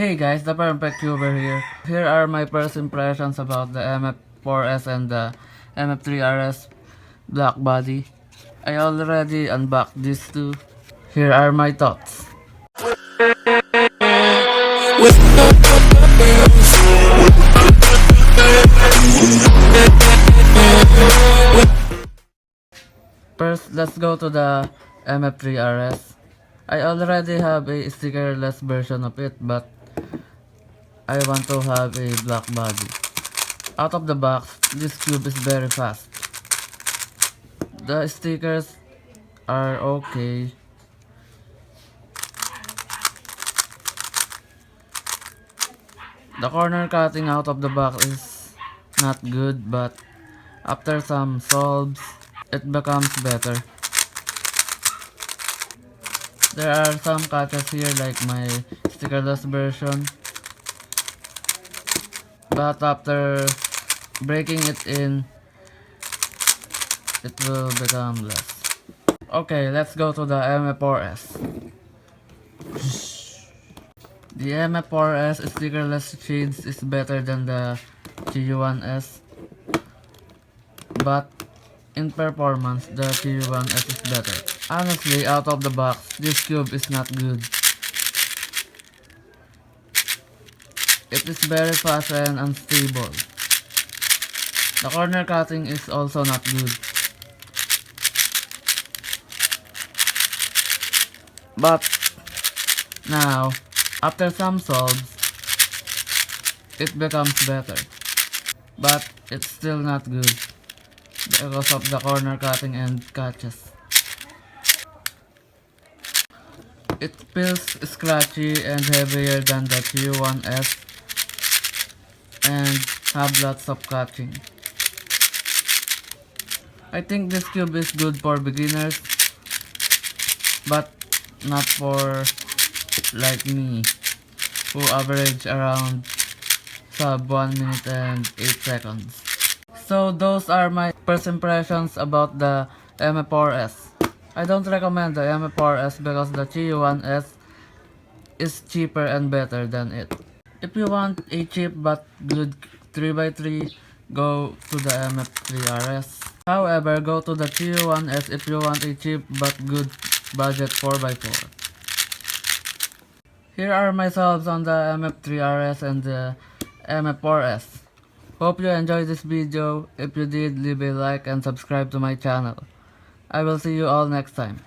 Hey guys, the Perfect Cuber here. Here are my first impressions about the MF4S and the MF3RS black body. I already unboxed these two. Here are my thoughts. First, let's go to the MF3RS. I already have a stickerless version of it, but I want to have a black body. Out of the box, this cube is very fast. The stickers are okay. The corner cutting out of the box is not good, but after some solves, it becomes better. There are some catches here like my stickerless version, but after breaking it in, it will become less. Okay, let's go to the MF4S. The MF4S stickerless shades is better than the GU1S, but in performance, the GU1S is better. Honestly, out of the box, this cube is not good. It is very fast and unstable. The corner cutting is also not good. But now, after some solves, it becomes better. But it's still not good because of the corner cutting and catches. It feels scratchy and heavier than the GU1S and have lots of catching. I think this cube is good for beginners, but not for like me, who average around sub 1 minute and 8 seconds. So those are my first impressions about the MF4S. I don't recommend the MF4S because the GU1S is cheaper and better than it. If you want a cheap but good 3x3, go to the MF3RS. However, go to the GU1S if you want a cheap but good budget 4x4. Here are my thoughts on the MF3RS and the MF4S. Hope you enjoyed this video. If you did, leave a like and subscribe to my channel. I will see you all next time.